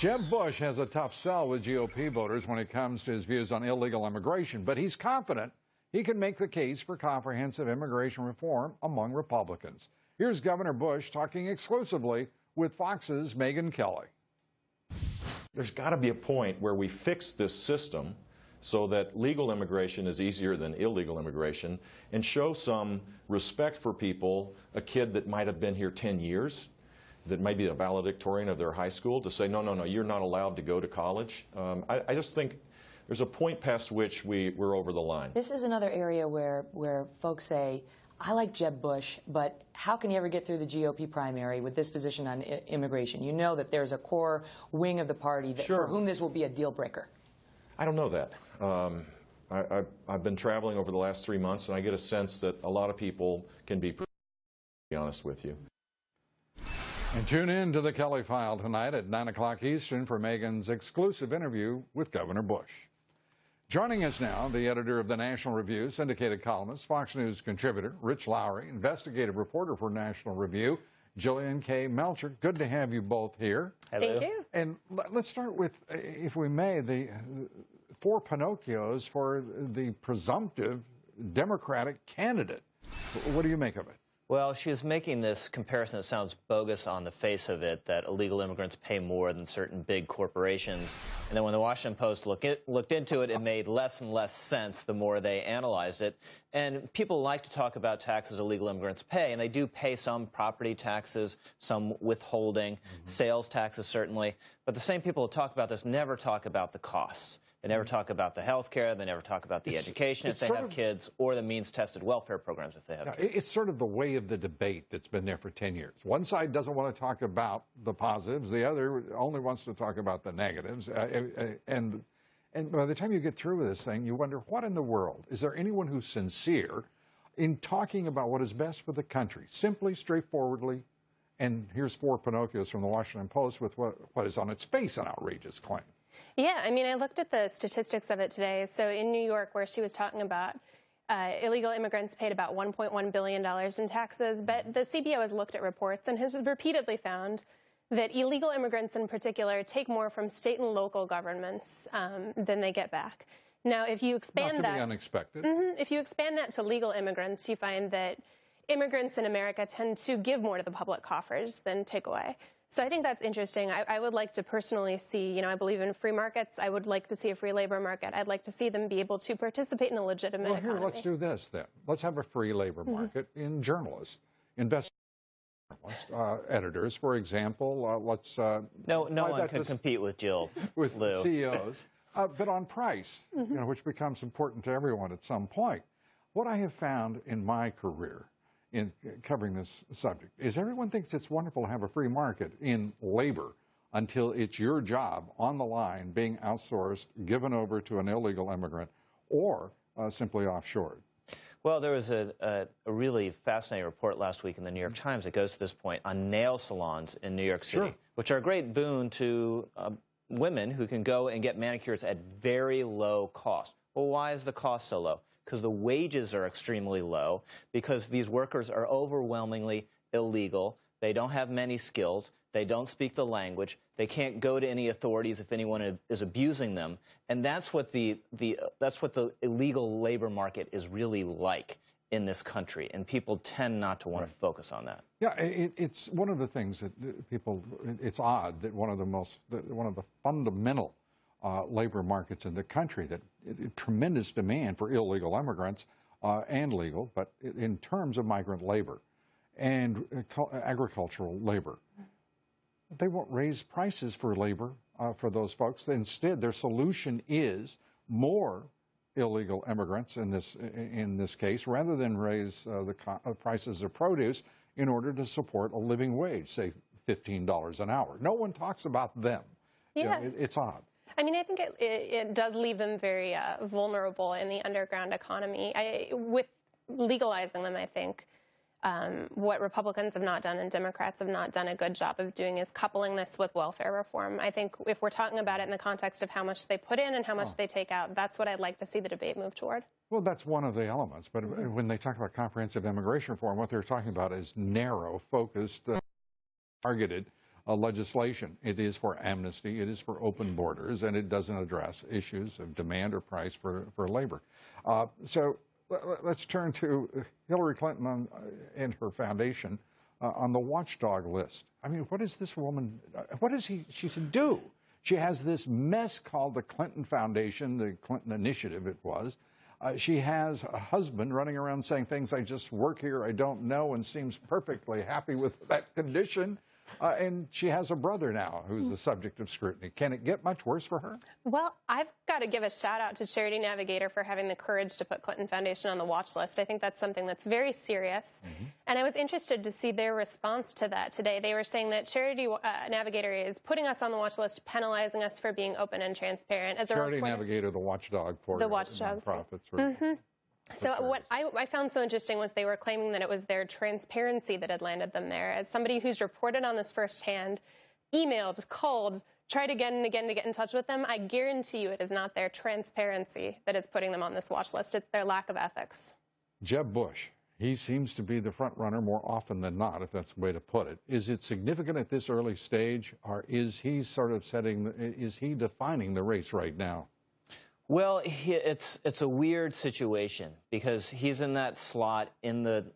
Jeb Bush has a tough sell with GOP voters when it comes to his views on illegal immigration, but he's confident he can make the case for comprehensive immigration reform among Republicans. Here's Governor Bush talking exclusively with Fox's Megyn Kelly. There's got to be a point where we fix this system so that legal immigration is easier than illegal immigration, and show some respect for people, a kid that might have been here 10 years, that may be a valedictorian of their high school, to say, no, you're not allowed to go to college. I just think there's a point past which we're over the line. This is another area where folks say, I like Jeb Bush, but how can he ever get through the GOP primary with this position on immigration? You know that there's a core wing of the party that, for whom this will be a deal breaker. I don't know that. I've been traveling over the last 3 months, and I get a sense that a lot of people can be pretty honest with you. And tune in to the Kelly File tonight at 9 o'clock Eastern for Megyn's exclusive interview with Governor Bush. Joining us now, the editor of the National Review, syndicated columnist, Fox News contributor, Rich Lowry, investigative reporter for National Review, Jillian K. Melcher. Good to have you both here. Hello. Thank you. And let's start with, if we may, the 4 Pinocchios for the presumptive Democratic candidate. What do you make of it? Well, she was making this comparison that sounds bogus on the face of it, that illegal immigrants pay more than certain big corporations. And then when the Washington Post looked into it, it made less and less sense the more they analyzed it. And people like to talk about taxes illegal immigrants pay, and they do pay some property taxes, some withholding, sales taxes certainly. But the same people who talk about this never talk about the costs. They never talk about the health care. They never talk about the education if they have kids, or the means-tested welfare programs if they have kids. It's sort of the way of the debate that's been there for 10 years. One side doesn't want to talk about the positives. The other only wants to talk about the negatives. And by the time you get through with this thing, you wonder, what in the world? Is there anyone who's sincere in talking about what is best for the country, simply, straightforwardly? And here's 4 Pinocchios from the Washington Post with what is on its face an outrageous claim. Yeah, I mean, I looked at the statistics of it today. So in New York, where she was talking about illegal immigrants paid about $1.1 billion in taxes, but the CBO has looked at reports and has repeatedly found that illegal immigrants in particular take more from state and local governments than they get back. Now, if you expand Not to be unexpected. If you expand that to legal immigrants, you find that immigrants in America tend to give more to the public coffers than take away. So I think that's interesting. I would like to personally see, I believe in free markets. I would like to see a free labor market. I'd like to see them be able to participate in a legitimate economy. Let's do this then. Let's have a free labor market in journalists, investigative editors, for example. No one could compete with Jill. With Lou. CEOs. But on price, which becomes important to everyone at some point. What I have found in my career in covering this subject is everyone thinks it's wonderful to have a free market in labor until it's your job on the line being outsourced, given over to an illegal immigrant, or simply offshored. Well, there was a really fascinating report last week in the New York Times that goes to this point on nail salons in New York City, which are a great boon to women who can go and get manicures at very low cost. Well, why is the cost so low? Because the wages are extremely low, because these workers are overwhelmingly illegal. They don't have many skills. They don't speak the language. They can't go to any authorities if anyone is abusing them. And that's what the illegal labor market is really like in this country. And people tend not to want to focus on that. Yeah, it's one of the things that people. It's odd that one of the fundamental labor markets in the country, that tremendous demand for illegal immigrants and legal, but in terms of migrant labor and agricultural labor, they won't raise prices for labor for those folks. Instead, their solution is more illegal immigrants in this case, rather than raise the prices of produce in order to support a living wage, say $15 an hour. No one talks about them. Yeah. It's odd. I mean, I think it does leave them very vulnerable in the underground economy. With legalizing them, I think what Republicans have not done and Democrats have not done a good job of doing is coupling this with welfare reform. I think if we're talking about it in the context of how much they put in and how much they take out, that's what I'd like to see the debate move toward. Well, that's one of the elements. But when they talk about comprehensive immigration reform, what they're talking about is narrow, focused, targeted legislation. It is for amnesty, it is for open borders, and it doesn't address issues of demand or price for labor. So let's turn to Hillary Clinton and her foundation on the watchdog list. I mean, what is this woman, what does she should do? She has this mess called the Clinton Foundation, the Clinton Initiative it was. She has a husband running around saying things, I just work here, I don't know, and seems perfectly happy with that condition. And she has a brother now who's the subject of scrutiny. Can it get much worse for her? Well, I've got to give a shout out to Charity Navigator for having the courage to put Clinton Foundation on the watch list. I think that's something that's very serious. And I was interested to see their response to that today. They were saying that Charity Navigator is putting us on the watch list, penalizing us for being open and transparent. As a Charity Navigator, the watchdog for nonprofits. So what I found so interesting was they were claiming that it was their transparency that had landed them there. As somebody who's reported on this firsthand, emailed, called, tried again and again to get in touch with them, I guarantee you it is not their transparency that is putting them on this watch list. It's their lack of ethics. Jeb Bush, he seems to be the front runner more often than not, if that's the way to put it. Is it significant at this early stage, or is he sort of is he defining the race right now? Well, it's a weird situation because he's in that slot in the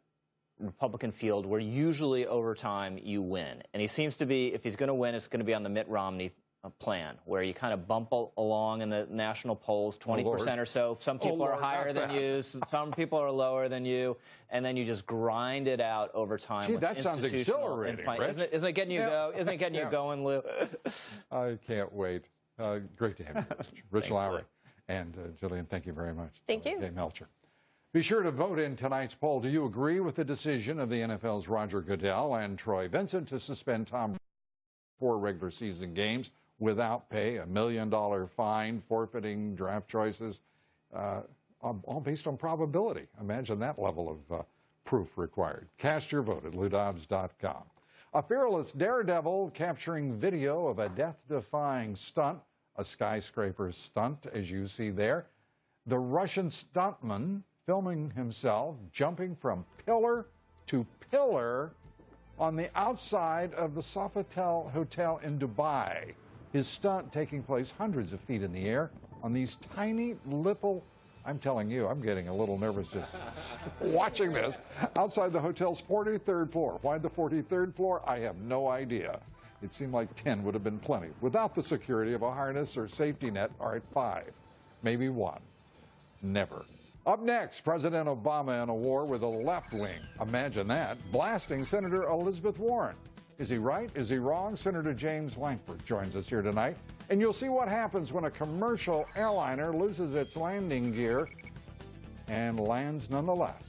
Republican field where usually over time you win. And he seems to be, if he's going to win, it's going to be on the Mitt Romney plan, where you kind of bump along in the national polls, 20% or so. Some people are higher than you, some people are lower than you, and then you just grind it out over time. Gee, that sounds exhilarating, Rich. Isn't it getting you Isn't it getting you going, Lou? I can't wait. Great to have you, Rich Lowry. And Jillian, thank you very much. Thank you. Dave Melcher. Be sure to vote in tonight's poll. Do you agree with the decision of the NFL's Roger Goodell and Troy Vincent to suspend Tom for 4 regular season games without pay, $1 million fine, forfeiting draft choices, all based on probability? Imagine that level of proof required. Cast your vote at LouDobbs.com. A fearless daredevil capturing video of a death-defying stunt, a skyscraper stunt, as you see there. The Russian stuntman filming himself jumping from pillar to pillar on the outside of the Sofitel Hotel in Dubai. His stunt taking place hundreds of feet in the air on these tiny little, I'm telling you, I'm getting a little nervous just watching this, outside the hotel's 43rd floor. Why the 43rd floor? I have no idea. It seemed like 10 would have been plenty, without the security of a harness or safety net, or at 5, maybe 1. Never. Up next, President Obama in a war with the left wing. Imagine that, blasting Senator Elizabeth Warren. Is he right? Is he wrong? Senator James Lankford joins us here tonight, and you'll see what happens when a commercial airliner loses its landing gear and lands nonetheless.